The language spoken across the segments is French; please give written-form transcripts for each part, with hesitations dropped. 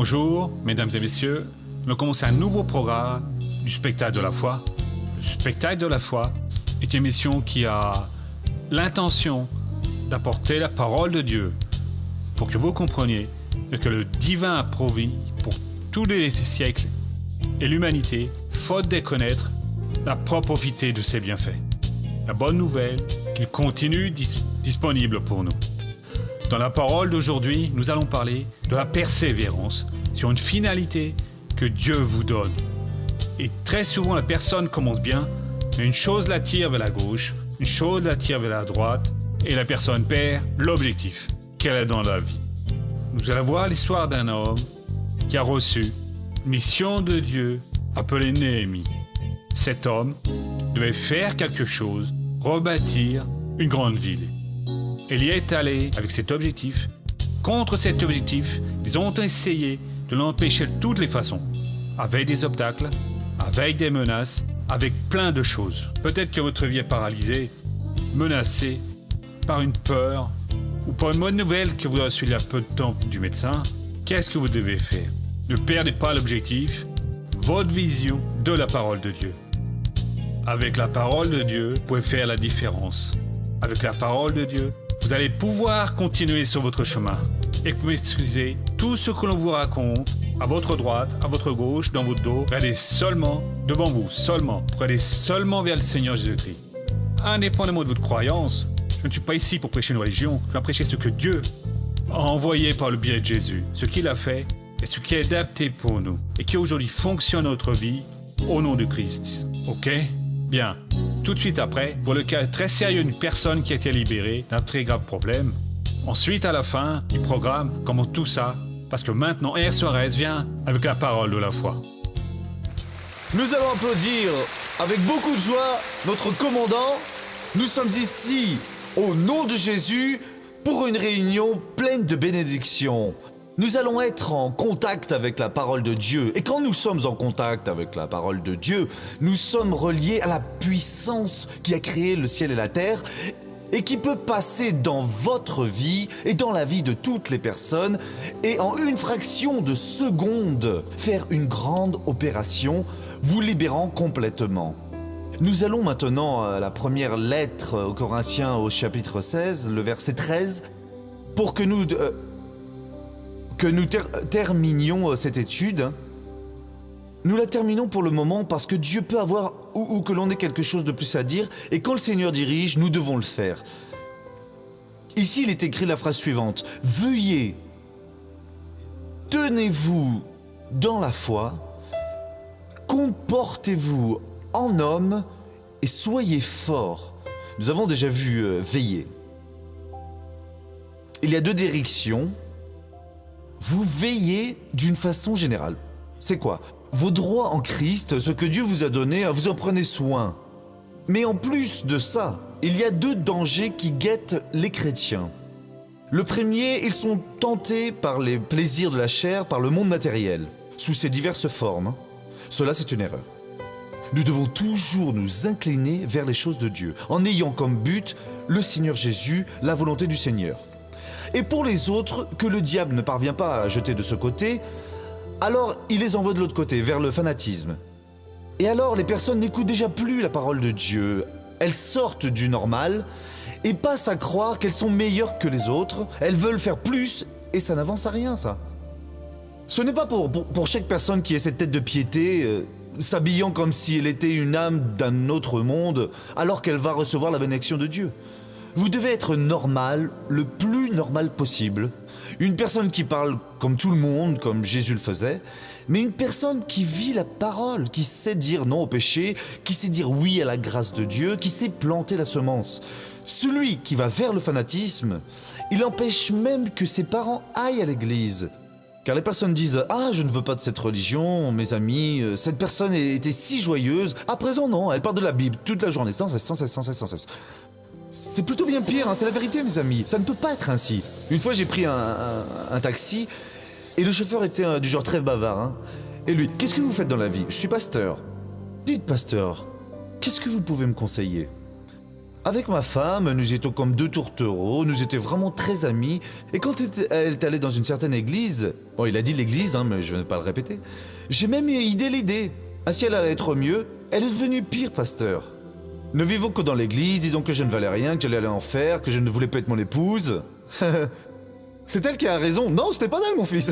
Bonjour, mesdames et messieurs. Nous commençons un nouveau programme du spectacle de la foi. Le spectacle de la foi est une émission qui a l'intention d'apporter la parole de Dieu pour que vous compreniez que le divin a promis pour tous les siècles et l'humanité, faute de connaître, n'a pas profité de ses bienfaits. La bonne nouvelle, qu'il continue disponible pour nous. Dans la parole d'aujourd'hui, nous allons parler de la persévérance sur une finalité que Dieu vous donne. Et très souvent, la personne commence bien, mais une chose l'attire vers la gauche, une chose l'attire vers la droite, et la personne perd l'objectif qu'elle a dans la vie. Nous allons voir l'histoire d'un homme qui a reçu une mission de Dieu appelée Néhémie. Cet homme devait faire quelque chose, rebâtir une grande ville. Il y est allé avec cet objectif. Contre cet objectif, ils ont essayé de l'empêcher de toutes les façons, avec des obstacles, avec des menaces, avec plein de choses. Peut-être que votre vie est paralysée, menacée par une peur ou par une bonne nouvelle que vous avez reçue il y a peu de temps du médecin. Qu'est-ce que vous devez faire? Ne perdez pas l'objectif, votre vision de la parole de Dieu. Avec la parole de Dieu, vous pouvez faire la différence. Avec la parole de Dieu, vous allez pouvoir continuer sur votre chemin et maîtriser tout ce que l'on vous raconte à votre droite, à votre gauche, dans votre dos. Regardez seulement devant vous, seulement. Regardez seulement vers le Seigneur Jésus-Christ. Indépendamment de votre croyance, je ne suis pas ici pour prêcher une religion, je vais prêcher ce que Dieu a envoyé par le biais de Jésus, ce qu'il a fait et ce qui est adapté pour nous et qui aujourd'hui fonctionne dans notre vie au nom de Christ. Ok? Bien. Tout de suite après, pour le cas très sérieux d'une personne qui a été libérée d'un très grave problème. Ensuite, à la fin du programme, comment tout ça, parce que maintenant, R. Suarez vient avec la parole de la foi. Nous allons applaudir avec beaucoup de joie notre commandant. Nous sommes ici au nom de Jésus pour une réunion pleine de bénédictions. Nous allons être en contact avec la parole de Dieu. Et quand nous sommes en contact avec la parole de Dieu, nous sommes reliés à la puissance qui a créé le ciel et la terre et qui peut passer dans votre vie et dans la vie de toutes les personnes et en une fraction de seconde faire une grande opération, vous libérant complètement. Nous allons maintenant à la première lettre aux Corinthiens au chapitre 16, le verset 13, pour que nous terminions cette étude. Nous la terminons pour le moment parce que Dieu peut avoir ou que l'on ait quelque chose de plus à dire et quand le Seigneur dirige, nous devons le faire. Ici, il est écrit la phrase suivante. « Veuillez, tenez-vous dans la foi, comportez-vous en homme et soyez forts. » Nous avons déjà vu veiller. Il y a deux directions. Vous veillez d'une façon générale. C'est quoi? Vos droits en Christ, ce que Dieu vous a donné, vous en prenez soin. Mais en plus de ça, il y a deux dangers qui guettent les chrétiens. Le premier, ils sont tentés par les plaisirs de la chair, par le monde matériel, sous ses diverses formes. Cela, c'est une erreur. Nous devons toujours nous incliner vers les choses de Dieu, en ayant comme but le Seigneur Jésus, la volonté du Seigneur. Et pour les autres, que le diable ne parvient pas à jeter de ce côté, alors il les envoie de l'autre côté, vers le fanatisme. Et alors les personnes n'écoutent déjà plus la parole de Dieu. Elles sortent du normal et passent à croire qu'elles sont meilleures que les autres. Elles veulent faire plus et ça n'avance à rien, ça. Ce n'est pas pour chaque personne qui ait cette tête de piété, s'habillant comme si elle était une âme d'un autre monde, alors qu'elle va recevoir la bénédiction de Dieu. Vous devez être normal, le plus normal possible. Une personne qui parle comme tout le monde, comme Jésus le faisait, mais une personne qui vit la parole, qui sait dire non au péché, qui sait dire oui à la grâce de Dieu, qui sait planter la semence. Celui qui va vers le fanatisme, il empêche même que ses parents aillent à l'église. Car les personnes disent « Ah, je ne veux pas de cette religion, mes amis, cette personne était si joyeuse. » À présent, non, elle parle de la Bible toute la journée, sans cesse. C'est plutôt bien pire, hein, c'est la vérité, mes amis. Ça ne peut pas être ainsi. Une fois, j'ai pris un taxi et le chauffeur était du genre très bavard. Hein. Et lui, qu'est-ce que vous faites dans la vie? Je suis pasteur. Dites, pasteur, qu'est-ce que vous pouvez me conseiller? Avec ma femme, nous étions comme deux tourtereaux, nous étions vraiment très amis, et quand elle est allée dans une certaine église, bon il a dit l'église, mais je ne vais pas le répéter, j'ai même eu l'idée. Ah si elle allait être mieux, elle est devenue pire, pasteur. Ne vivons que dans l'église, disons que je ne valais rien, que j'allais aller en enfer, que je ne voulais pas être mon épouse. C'est elle qui a raison. Non, c'était pas elle, mon fils.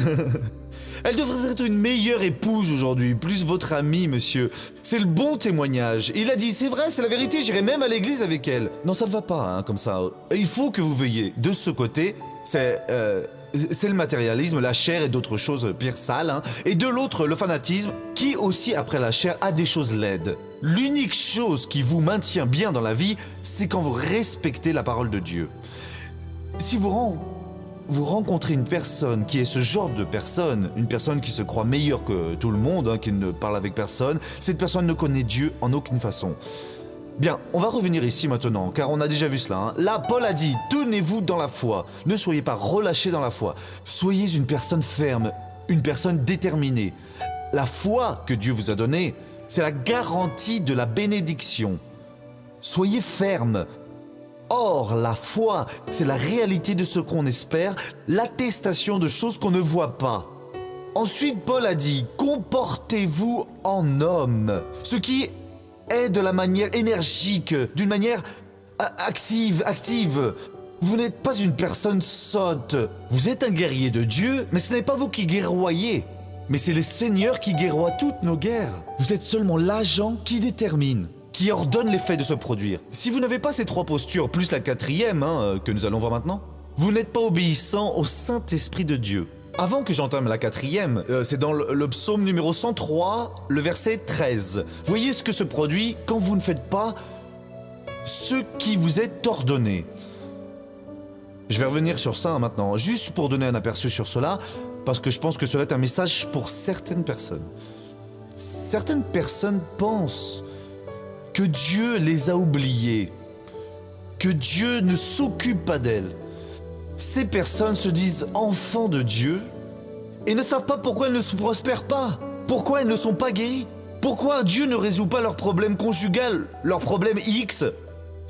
Elle devrait être une meilleure épouse aujourd'hui, plus votre amie, monsieur. C'est le bon témoignage. Il a dit, c'est vrai, c'est la vérité, j'irai même à l'église avec elle. Non, ça ne va pas, comme ça. Il faut que vous veilliez. De ce côté, c'est le matérialisme, la chair et d'autres choses pire sales. Et de l'autre, le fanatisme, qui aussi, après la chair, a des choses laides. L'unique chose qui vous maintient bien dans la vie, c'est quand vous respectez la parole de Dieu. Si vous rencontrez une personne qui est ce genre de personne, une personne qui se croit meilleure que tout le monde, qui ne parle avec personne, cette personne ne connaît Dieu en aucune façon. Bien, on va revenir ici maintenant, car on a déjà vu cela. Là, Paul a dit, tenez-vous dans la foi, ne soyez pas relâchés dans la foi. Soyez une personne ferme, une personne déterminée. La foi que Dieu vous a donnée, c'est la garantie de la bénédiction. Soyez ferme. Or, la foi, c'est la réalité de ce qu'on espère, l'attestation de choses qu'on ne voit pas. Ensuite, Paul a dit, comportez-vous en homme. Ce qui est de la manière énergique, d'une manière active. Vous n'êtes pas une personne sotte. Vous êtes un guerrier de Dieu, mais ce n'est pas vous qui guerroyez. Mais c'est le Seigneur qui guerroie toutes nos guerres. Vous êtes seulement l'agent qui détermine, qui ordonne les faits de se produire. Si vous n'avez pas ces trois postures, plus la quatrième, que nous allons voir maintenant, vous n'êtes pas obéissant au Saint-Esprit de Dieu. Avant que j'entame la quatrième, c'est dans le psaume numéro 103, le verset 13. Voyez ce que se produit quand vous ne faites pas ce qui vous est ordonné. Je vais revenir sur ça maintenant, juste pour donner un aperçu sur cela, parce que je pense que cela est un message pour certaines personnes. Certaines personnes pensent que Dieu les a oubliées, que Dieu ne s'occupe pas d'elles. Ces personnes se disent enfants de Dieu et ne savent pas pourquoi elles ne se prospèrent pas, pourquoi elles ne sont pas guéries, pourquoi Dieu ne résout pas leurs problèmes conjugaux, leurs problèmes X.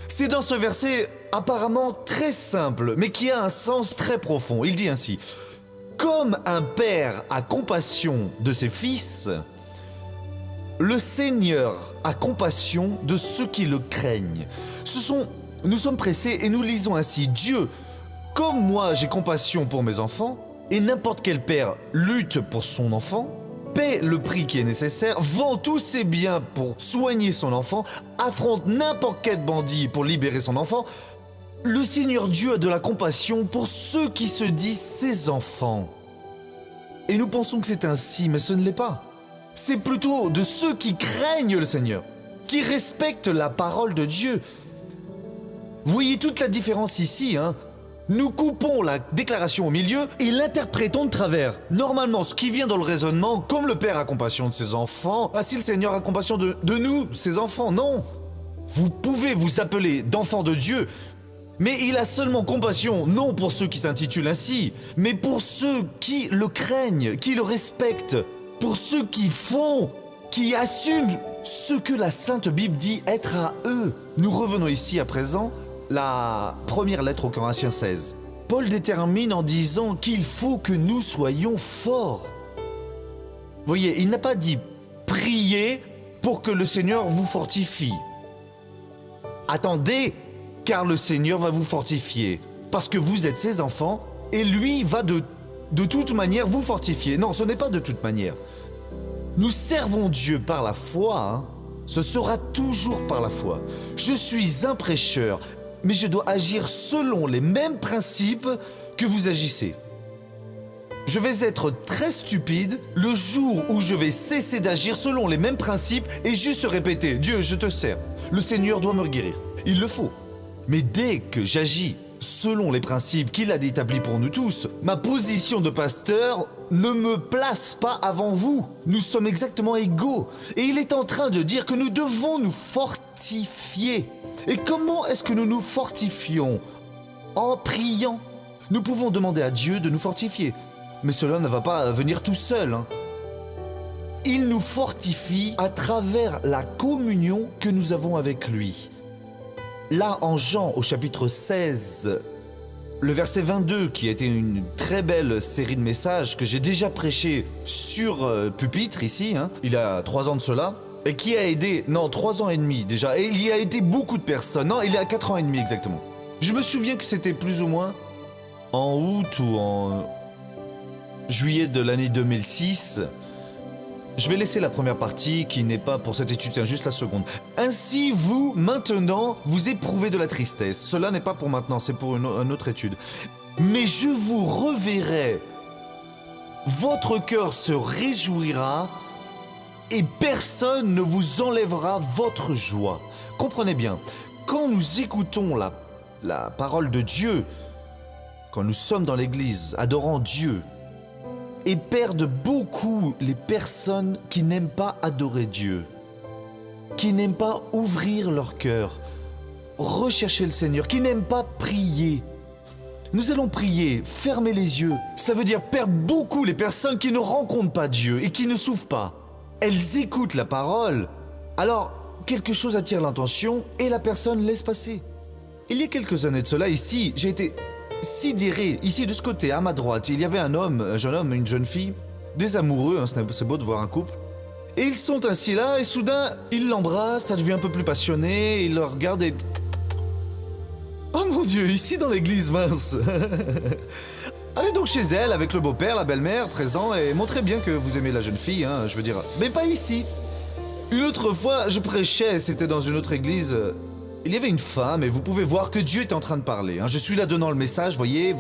C'est dans ce verset apparemment très simple, mais qui a un sens très profond. Il dit ainsi, « Comme un père a compassion de ses fils, le Seigneur a compassion de ceux qui le craignent. » Nous sommes pressés et nous lisons ainsi, « Dieu, comme moi j'ai compassion pour mes enfants, et n'importe quel père lutte pour son enfant, paie le prix qui est nécessaire, vend tous ses biens pour soigner son enfant, affronte n'importe quel bandit pour libérer son enfant, le Seigneur Dieu a de la compassion pour ceux qui se disent ses enfants. » Et nous pensons que c'est ainsi, mais ce ne l'est pas. C'est plutôt de ceux qui craignent le Seigneur, qui respectent la parole de Dieu. Vous voyez toute la différence ici, Nous coupons la déclaration au milieu et l'interprétons de travers. Normalement, ce qui vient dans le raisonnement, comme le Père a compassion de ses enfants, ainsi le Seigneur a compassion de nous, ses enfants. Non. Vous pouvez vous appeler d'enfants de Dieu, mais il a seulement compassion, non pour ceux qui s'intitulent ainsi, mais pour ceux qui le craignent, qui le respectent, pour ceux qui assument ce que la Sainte Bible dit être à eux. Nous revenons ici à présent, la première lettre aux Corinthiens 16. Paul détermine en disant qu'il faut que nous soyons forts. Voyez, il n'a pas dit priez pour que le Seigneur vous fortifie. Attendez, car le Seigneur va vous fortifier, parce que vous êtes ses enfants, et lui va de toute manière vous fortifier. Non, ce n'est pas de toute manière. Nous servons Dieu par la foi, ce sera toujours par la foi. Je suis un prêcheur, mais je dois agir selon les mêmes principes que vous agissez. Je vais être très stupide le jour où je vais cesser d'agir selon les mêmes principes et juste répéter « Dieu, je te sers, le Seigneur doit me guérir ». Il le faut. Mais dès que j'agis selon les principes qu'il a établis pour nous tous, ma position de pasteur ne me place pas avant vous. Nous sommes exactement égaux. Et il est en train de dire que nous devons nous fortifier. Et comment est-ce que nous nous fortifions? En priant. Nous pouvons demander à Dieu de nous fortifier. Mais cela ne va pas venir tout seul. Il nous fortifie à travers la communion que nous avons avec lui. Là, en Jean, au chapitre 16, le verset 22, qui a été une très belle série de messages que j'ai déjà prêché sur pupitre ici, il y a 3 ans de cela, et qui a aidé, 3 ans et demi déjà, et il y a aidé beaucoup de personnes, il y a 4 ans et demi exactement. Je me souviens que c'était plus ou moins en août ou en juillet de l'année 2006. Je vais laisser la première partie qui n'est pas pour cette étude, juste la seconde. Ainsi, vous, maintenant, vous éprouvez de la tristesse. Cela n'est pas pour maintenant, c'est pour une autre étude. Mais je vous reverrai. Votre cœur se réjouira et personne ne vous enlèvera votre joie. Comprenez bien, quand nous écoutons la parole de Dieu, quand nous sommes dans l'église, adorant Dieu, et perdent beaucoup les personnes qui n'aiment pas adorer Dieu, qui n'aiment pas ouvrir leur cœur, rechercher le Seigneur, qui n'aiment pas prier. Nous allons prier, fermer les yeux. Ça veut dire perdre beaucoup les personnes qui ne rencontrent pas Dieu et qui ne s'ouvrent pas. Elles écoutent la parole, alors quelque chose attire l'attention et la personne laisse passer. Il y a quelques années de cela, ici, j'ai été sidéré. Ici, de ce côté, à ma droite, il y avait un jeune homme, une jeune fille, des amoureux, c'est beau de voir un couple. Et ils sont ainsi là, et soudain, il l'embrasse, ça devient un peu plus passionné, il le regarde et... Oh mon Dieu, ici dans l'église, mince. Allez donc chez elle, avec le beau-père, la belle-mère, présent, et montrez bien que vous aimez la jeune fille, je veux dire... Mais pas ici. Une autre fois, je prêchais, c'était dans une autre église... Il y avait une femme et vous pouvez voir que Dieu est en train de parler. Je suis là donnant le message, voyez,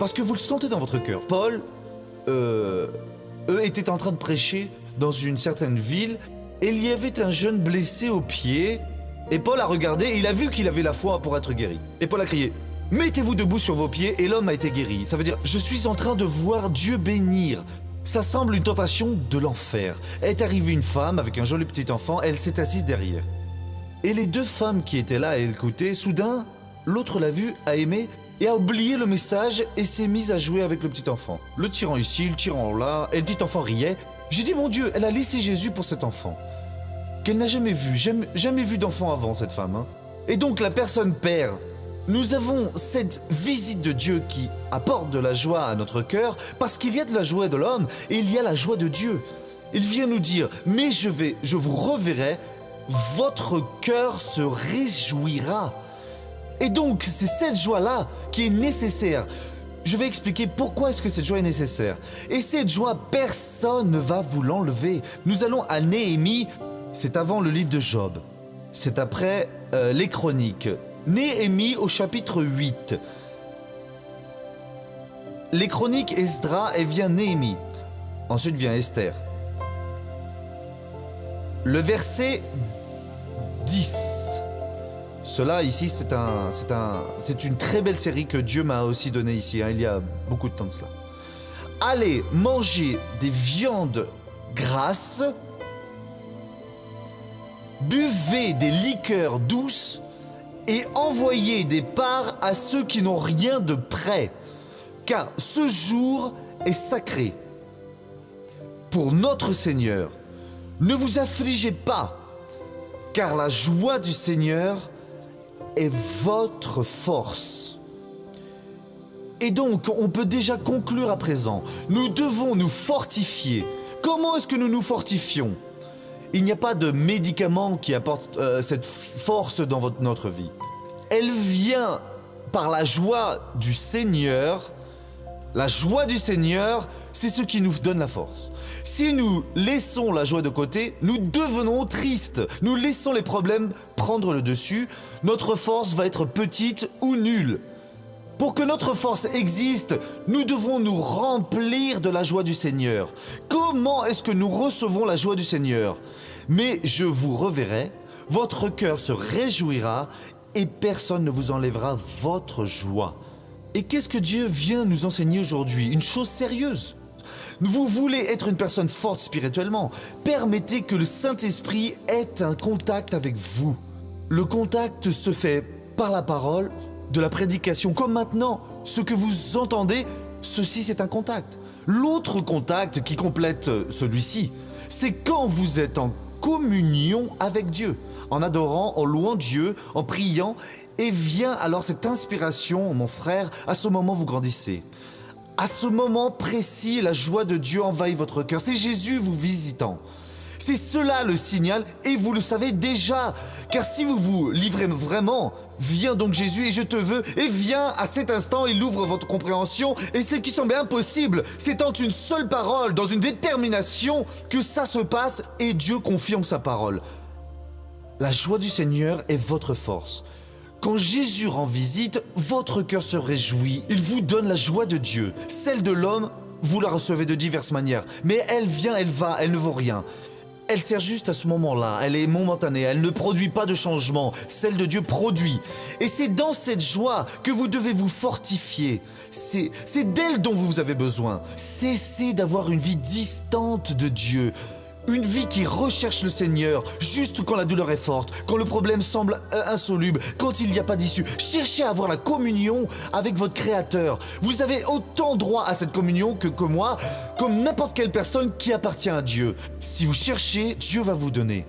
parce que vous le sentez dans votre cœur. Paul, eux étaient en train de prêcher dans une certaine ville et il y avait un jeune blessé au pied. Et Paul a regardé et il a vu qu'il avait la foi pour être guéri. Et Paul a crié, « Mettez-vous debout sur vos pieds » et l'homme a été guéri. Ça veut dire, je suis en train de voir Dieu bénir. Ça semble une tentation de l'enfer. Est arrivée une femme avec un joli petit enfant, elle s'est assise derrière. Et les 2 femmes qui étaient là à écouter, soudain, l'autre l'a vu, a aimé et a oublié le message et s'est mise à jouer avec le petit enfant. Le tirant ici, le tirant là, et le petit enfant riait. J'ai dit, mon Dieu, elle a laissé Jésus pour cet enfant. Qu'elle n'a jamais vu, jamais vu d'enfant avant, cette femme. Et donc la personne perd. Nous avons cette visite de Dieu qui apporte de la joie à notre cœur, parce qu'il y a de la joie de l'homme et il y a la joie de Dieu. Il vient nous dire, mais je vous reverrai, votre cœur se réjouira. Et donc, c'est cette joie-là qui est nécessaire. Je vais expliquer pourquoi est-ce que cette joie est nécessaire. Et cette joie, personne ne va vous l'enlever. Nous allons à Néhémie, c'est avant le livre de Job. C'est après les Chroniques. Néhémie au chapitre 8. Les Chroniques, Esdra, et vient Néhémie. Ensuite vient Esther. Le verset 10. Cela ici, c'est une très belle série que Dieu m'a aussi donnée ici, il y a beaucoup de temps de cela. Allez manger des viandes grasses, buvez des liqueurs douces et envoyez des parts à ceux qui n'ont rien de prêt, car ce jour est sacré pour notre Seigneur. Ne vous affligez pas, car la joie du Seigneur est votre force. Et donc, on peut déjà conclure à présent. Nous devons nous fortifier. Comment est-ce que nous nous fortifions ? Il n'y a pas de médicament qui apporte cette force dans notre vie. Elle vient par la joie du Seigneur. La joie du Seigneur, c'est ce qui nous donne la force. Si nous laissons la joie de côté, nous devenons tristes. Nous laissons les problèmes prendre le dessus. Notre force va être petite ou nulle. Pour que notre force existe, nous devons nous remplir de la joie du Seigneur. Comment est-ce que nous recevons la joie du Seigneur ? Mais je vous reverrai, votre cœur se réjouira et personne ne vous enlèvera votre joie. Et qu'est-ce que Dieu vient nous enseigner aujourd'hui ? Une chose sérieuse. Vous voulez être une personne forte spirituellement, permettez que le Saint-Esprit ait un contact avec vous. Le contact se fait par la parole, de la prédication, comme maintenant. Ce que vous entendez, ceci c'est un contact. L'autre contact qui complète celui-ci, c'est quand vous êtes en communion avec Dieu, en adorant, en louant Dieu, en priant, et vient alors cette inspiration, mon frère, à ce moment vous grandissez. À ce moment précis, la joie de Dieu envahit votre cœur. C'est Jésus vous visitant. C'est cela le signal, et vous le savez déjà. Car si vous vous livrez vraiment, viens donc Jésus et je te veux, et viens à cet instant, il ouvre votre compréhension, et ce qui semblait impossible, c'est en une seule parole, dans une détermination, que ça se passe, et Dieu confirme sa parole. La joie du Seigneur est votre force. Quand Jésus rend visite, votre cœur se réjouit, il vous donne la joie de Dieu. Celle de l'homme, vous la recevez de diverses manières, mais elle vient, elle va, elle ne vaut rien. Elle sert juste à ce moment-là, elle est momentanée, elle ne produit pas de changement, celle de Dieu produit. Et c'est dans cette joie que vous devez vous fortifier. C'est d'elle dont vous avez besoin. Cessez d'avoir une vie distante de Dieu. Une vie qui recherche le Seigneur, juste quand la douleur est forte, quand le problème semble insoluble, quand il n'y a pas d'issue. Cherchez à avoir la communion avec votre Créateur. Vous avez autant droit à cette communion que moi, comme n'importe quelle personne qui appartient à Dieu. Si vous cherchez, Dieu va vous donner.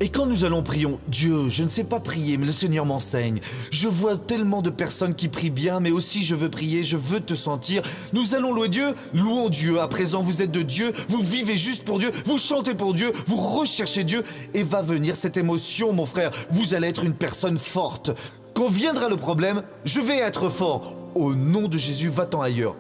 Et quand nous allons prions, Dieu, je ne sais pas prier, mais le Seigneur m'enseigne. Je vois tellement de personnes qui prient bien, mais aussi je veux prier, je veux te sentir. Nous allons louer Dieu, louons Dieu. À présent, vous êtes de Dieu, vous vivez juste pour Dieu, vous chantez pour Dieu, vous recherchez Dieu. Et va venir cette émotion, mon frère. Vous allez être une personne forte. Quand viendra le problème, je vais être fort. Au nom de Jésus, va-t'en ailleurs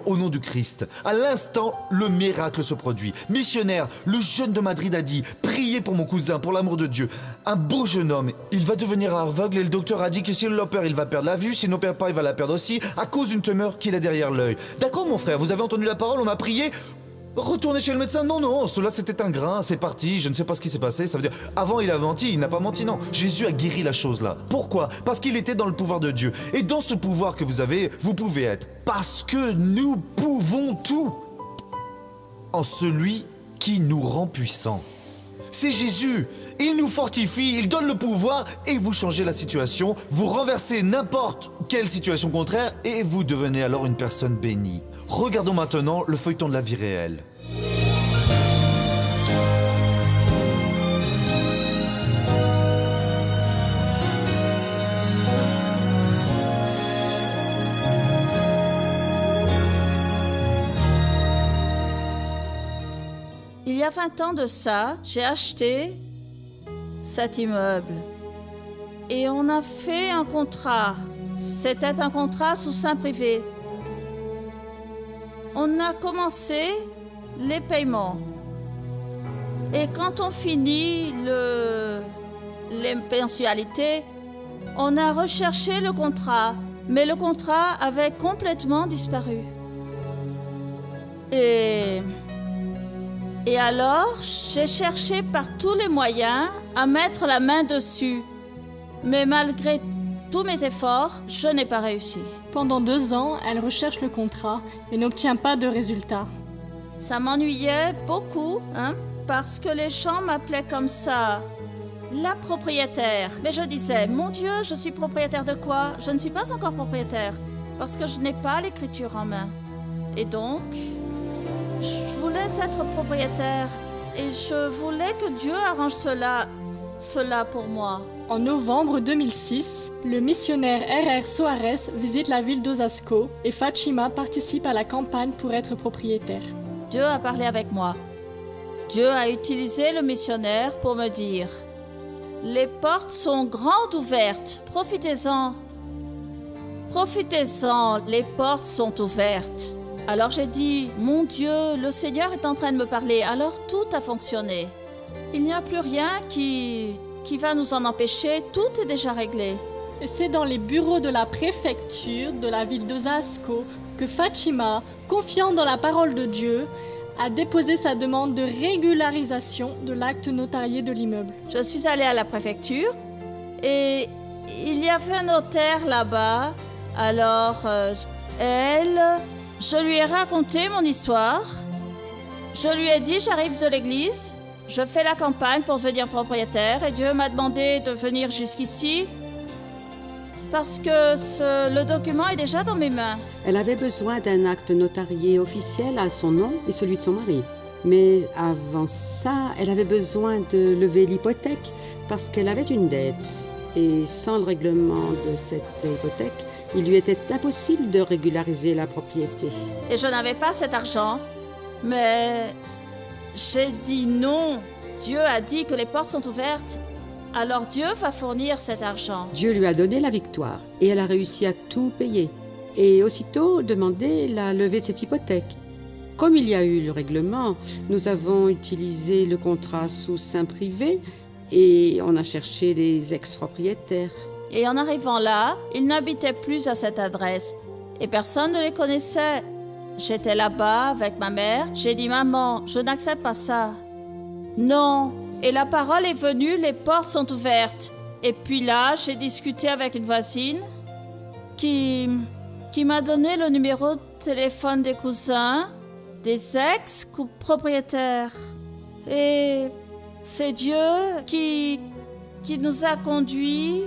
au nom du Christ. À l'instant, le miracle se produit. Missionnaire, le jeune de Madrid a dit, priez pour mon cousin, pour l'amour de Dieu. Un beau jeune homme, il va devenir aveugle et le docteur a dit que s'il l'opère, il va perdre la vue, s'il n'opère pas, il va la perdre aussi, à cause d'une tumeur qu'il a derrière l'œil. D'accord mon frère, vous avez entendu la parole, on a prié. Retournez chez le médecin, non, cela c'était un grain, c'est parti, je ne sais pas ce qui s'est passé, ça veut dire, avant il a menti, il n'a pas menti, non. Jésus a guéri la chose là. Pourquoi? Parce qu'il était dans le pouvoir de Dieu. Et dans ce pouvoir que vous avez, vous pouvez être. Parce que nous pouvons tout en celui qui nous rend puissants. C'est Jésus, il nous fortifie, il donne le pouvoir et vous changez la situation, vous renversez n'importe quelle situation contraire et vous devenez alors une personne bénie. Regardons maintenant le feuilleton de la vie réelle. Il y a 20 ans de ça, j'ai acheté cet immeuble et on a fait un contrat. C'était un contrat sous seing privé. On a commencé les paiements. Et quand on finit les mensualités, on a recherché le contrat. Mais le contrat avait complètement disparu. Et alors, j'ai cherché par tous les moyens à mettre la main dessus. Mais malgré tous mes efforts, je n'ai pas réussi. Pendant 2 ans, elle recherche le contrat et n'obtient pas de résultat. Ça m'ennuyait beaucoup, parce que les gens m'appelaient comme ça. La propriétaire. Mais je disais, mon Dieu, je suis propriétaire de quoi? Je ne suis pas encore propriétaire, parce que je n'ai pas l'écriture en main. Et donc, je voulais être propriétaire, et je voulais que Dieu arrange cela pour moi. En novembre 2006, le missionnaire R.R. Soares visite la ville d'Osasco et Fatima participe à la campagne pour être propriétaire. Dieu a parlé avec moi. Dieu a utilisé le missionnaire pour me dire « Les portes sont grandes ouvertes, profitez-en. Profitez-en, les portes sont ouvertes. » Alors j'ai dit « Mon Dieu, le Seigneur est en train de me parler. » Alors tout a fonctionné. Il n'y a plus rien qui va nous en empêcher, tout est déjà réglé. Et c'est dans les bureaux de la préfecture de la ville d'Osasco que Fatima, confiante dans la parole de Dieu, a déposé sa demande de régularisation de l'acte notarié de l'immeuble. Je suis allée à la préfecture et il y avait un notaire là-bas. Alors, je lui ai raconté mon histoire. Je lui ai dit, j'arrive de l'église. Je fais la campagne pour devenir propriétaire et Dieu m'a demandé de venir jusqu'ici parce que le document est déjà dans mes mains. Elle avait besoin d'un acte notarié officiel à son nom et celui de son mari. Mais avant ça, elle avait besoin de lever l'hypothèque parce qu'elle avait une dette. Et sans le règlement de cette hypothèque, il lui était impossible de régulariser la propriété. Et je n'avais pas cet argent. Mais j'ai dit non. Dieu a dit que les portes sont ouvertes. Alors Dieu va fournir cet argent. Dieu lui a donné la victoire et elle a réussi à tout payer. Et aussitôt demandé la levée de cette hypothèque. Comme il y a eu le règlement, nous avons utilisé le contrat sous seing privé et on a cherché les ex-propriétaires. Et en arrivant là, ils n'habitaient plus à cette adresse. Et personne ne les connaissait. J'étais là-bas avec ma mère. J'ai dit, maman, je n'accepte pas ça. Non. Et la parole est venue, les portes sont ouvertes. Et puis là, j'ai discuté avec une voisine qui m'a donné le numéro de téléphone des cousins, des ex-propriétaires. Et c'est Dieu qui nous a conduits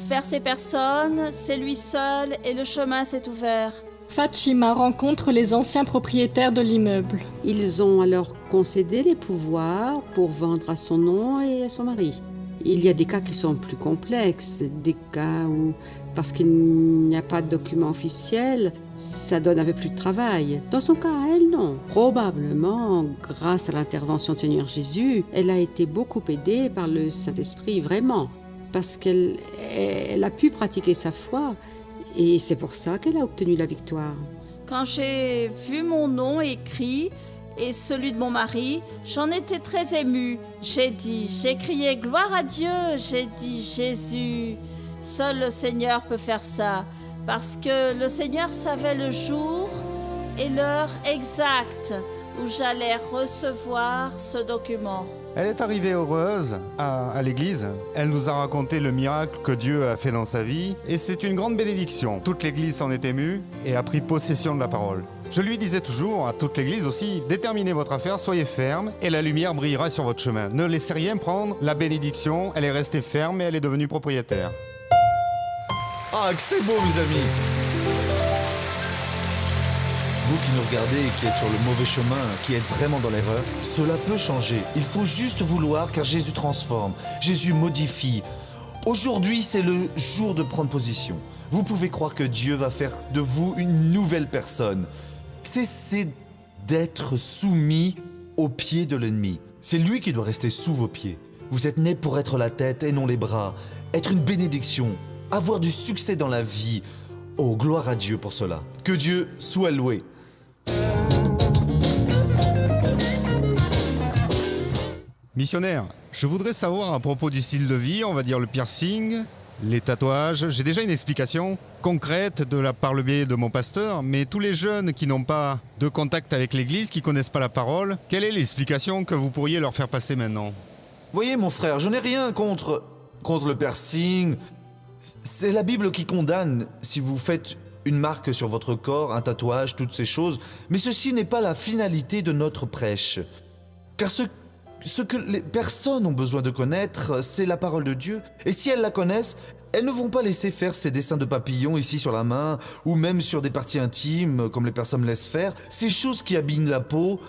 vers ces personnes. C'est lui seul et le chemin s'est ouvert. Fatima rencontre les anciens propriétaires de l'immeuble. Ils ont alors concédé les pouvoirs pour vendre à son nom et à son mari. Il y a des cas qui sont plus complexes, des cas où, parce qu'il n'y a pas de document officiel, ça donne un peu plus de travail. Dans son cas, elle, non. Probablement, grâce à l'intervention du Seigneur Jésus, elle a été beaucoup aidée par le Saint-Esprit, vraiment, parce qu'elle a pu pratiquer sa foi. Et c'est pour ça qu'elle a obtenu la victoire. Quand j'ai vu mon nom écrit et celui de mon mari, j'en étais très émue. J'ai crié gloire à Dieu, j'ai dit Jésus. Seul le Seigneur peut faire ça, parce que le Seigneur savait le jour et l'heure exacte où j'allais recevoir ce document. Elle est arrivée heureuse à l'église. Elle nous a raconté le miracle que Dieu a fait dans sa vie. Et c'est une grande bénédiction. Toute l'église s'en est émue et a pris possession de la parole. Je lui disais toujours, à toute l'église aussi, déterminez votre affaire, soyez ferme et la lumière brillera sur votre chemin. Ne laissez rien prendre. La bénédiction, elle est restée ferme et elle est devenue propriétaire. Ah, que c'est beau, mes amis! Vous qui nous regardez et qui êtes sur le mauvais chemin, qui êtes vraiment dans l'erreur, cela peut changer. Il faut juste vouloir, car Jésus transforme, Jésus modifie. Aujourd'hui, c'est le jour de prendre position. Vous pouvez croire que Dieu va faire de vous une nouvelle personne. Cessez d'être soumis aux pieds de l'ennemi. C'est lui qui doit rester sous vos pieds. Vous êtes nés pour être la tête et non les bras, être une bénédiction, avoir du succès dans la vie. Oh, gloire à Dieu pour cela. Que Dieu soit loué. Missionnaire, je voudrais savoir à propos du style de vie, on va dire le piercing, les tatouages. J'ai déjà une explication concrète par le biais de mon pasteur, mais tous les jeunes qui n'ont pas de contact avec l'église, qui connaissent pas la parole, quelle est l'explication que vous pourriez leur faire passer maintenant? Voyez mon frère, je n'ai rien contre le piercing. C'est la Bible qui condamne si vous faites une marque sur votre corps, un tatouage, toutes ces choses. Mais ceci n'est pas la finalité de notre prêche. Car ce que les personnes ont besoin de connaître, c'est la parole de Dieu. Et si elles la connaissent, elles ne vont pas laisser faire ces dessins de papillons ici sur la main, ou même sur des parties intimes, comme les personnes laissent faire. Ces choses qui abîment la peau.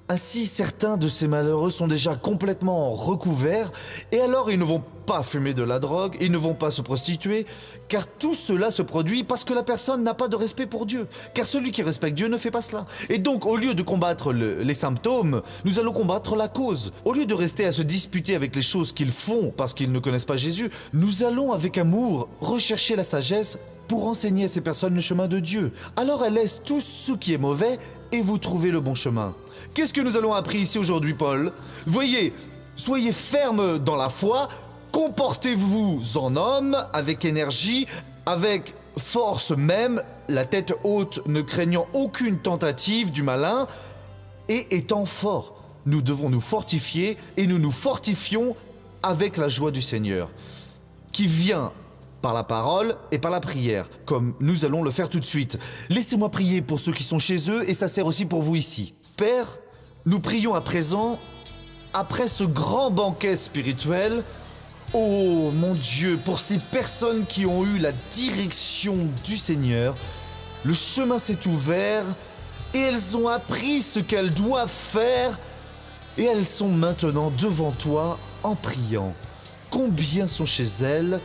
Ainsi, certains de ces malheureux sont déjà complètement recouverts, et alors ils ne vont pas fumer de la drogue, ils ne vont pas se prostituer, car tout cela se produit parce que la personne n'a pas de respect pour Dieu. Car celui qui respecte Dieu ne fait pas cela. Et donc, au lieu de combattre les symptômes, nous allons combattre la cause. Au lieu de rester à se disputer avec les choses qu'ils font parce qu'ils ne connaissent pas Jésus, nous allons avec amour rechercher la sagesse pour enseigner à ces personnes le chemin de Dieu. Alors elle laisse tout ce qui est mauvais et vous trouvez le bon chemin. Qu'est-ce que nous allons appris ici aujourd'hui, Paul? Voyez, soyez fermes dans la foi, comportez-vous en homme, avec énergie, avec force même, la tête haute, ne craignant aucune tentative du malin, et étant forts. Nous devons nous fortifier, et nous nous fortifions avec la joie du Seigneur, qui vient par la parole et par la prière, comme nous allons le faire tout de suite. Laissez-moi prier pour ceux qui sont chez eux, et ça sert aussi pour vous ici. Père, nous prions à présent, après ce grand banquet spirituel, oh mon Dieu, pour ces personnes qui ont eu la direction du Seigneur, le chemin s'est ouvert et elles ont appris ce qu'elles doivent faire et elles sont maintenant devant toi en priant. Combien sont chez elles,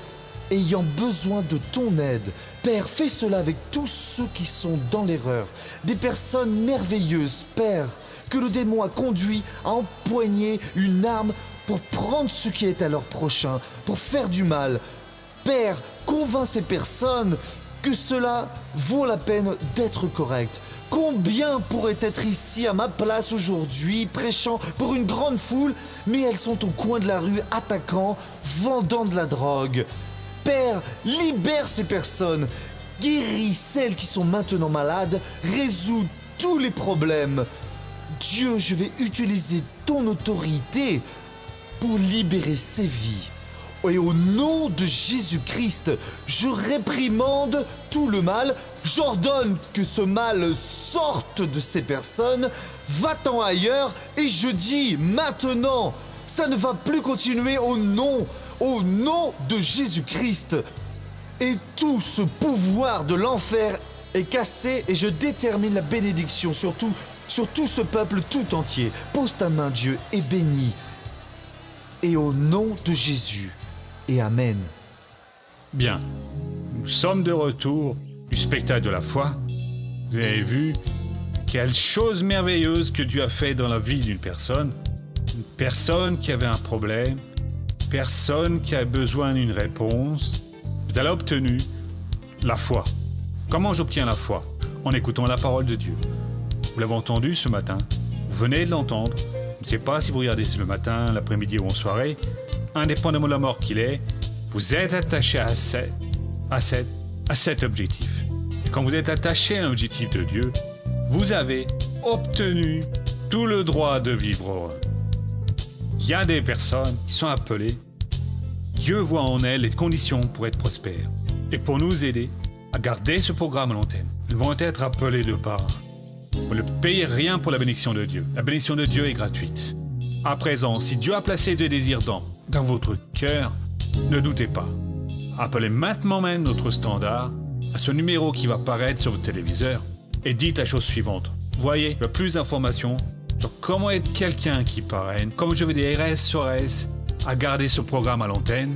ayant besoin de ton aide. Père, fais cela avec tous ceux qui sont dans l'erreur. Des personnes merveilleuses, Père, que le démon a conduit à empoigner une arme pour prendre ce qui est à leur prochain, pour faire du mal. Père, convainc ces personnes que cela vaut la peine d'être correct. Combien pourraient être ici à ma place aujourd'hui, prêchant pour une grande foule, mais elles sont au coin de la rue attaquant, vendant de la drogue. Père, libère ces personnes, guéris celles qui sont maintenant malades, résous tous les problèmes. Dieu, je vais utiliser ton autorité pour libérer ces vies. Et au nom de Jésus-Christ, je réprimande tout le mal. J'ordonne que ce mal sorte de ces personnes. Va-t'en ailleurs et je dis maintenant, ça ne va plus continuer au nom de Jésus-Christ. Et tout ce pouvoir de l'enfer est cassé et je détermine la bénédiction sur tout ce peuple tout entier. Pose ta main, Dieu, et bénis. Et au nom de Jésus. Et Amen. Bien, nous sommes de retour du spectacle de la foi. Vous avez vu quelle chose merveilleuse que Dieu a fait dans la vie d'une personne. Une personne qui avait un problème, une personne qui a besoin d'une réponse. Vous avez obtenu la foi. Comment j'obtiens la foi? En écoutant la parole de Dieu. Vous l'avez entendu ce matin, vous venez de l'entendre. Je ne sais pas si vous regardez le matin, l'après-midi ou en soirée. Indépendamment de la mort qu'il est, vous êtes attaché à cet objectif. Et quand vous êtes attaché à un objectif de Dieu, vous avez obtenu tout le droit de vivre heureux. Il y a des personnes qui sont appelées. Dieu voit en elles les conditions pour être prospères. Et pour nous aider à garder ce programme à l'antenne, elles vont être appelées de part. Vous ne payez rien pour la bénédiction de Dieu. La bénédiction de Dieu est gratuite. À présent, si Dieu a placé des désirs dans votre cœur, ne doutez pas. Appelez maintenant même notre standard à ce numéro qui va apparaître sur votre téléviseur et dites la chose suivante. Voyez, le plus d'informations sur comment être quelqu'un qui parraine, comment je vais des RS à garder ce programme à l'antenne.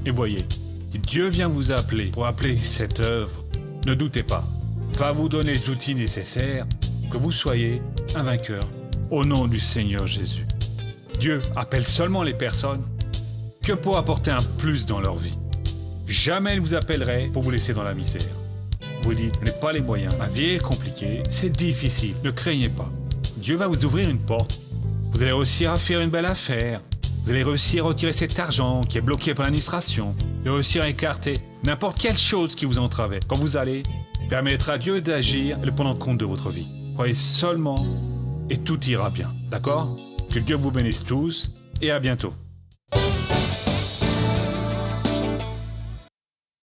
Et voyez, si Dieu vient vous appeler pour appeler cette œuvre, ne doutez pas. Va vous donner les outils nécessaires pour que vous soyez un vainqueur au nom du Seigneur Jésus. Dieu appelle seulement les personnes que pour apporter un plus dans leur vie. Jamais il vous appellerait pour vous laisser dans la misère. Vous dites, je n'ai pas les moyens, ma vie est compliquée, c'est difficile, ne craignez pas. Dieu va vous ouvrir une porte. Vous allez réussir à faire une belle affaire. Vous allez réussir à retirer cet argent qui est bloqué par l'administration. Vous allez réussir à écarter n'importe quelle chose qui vous entravait. Quand vous allez permettre à Dieu d'agir et de prendre en compte de votre vie. Croyez seulement et tout ira bien. D'accord? Que Dieu vous bénisse tous et à bientôt.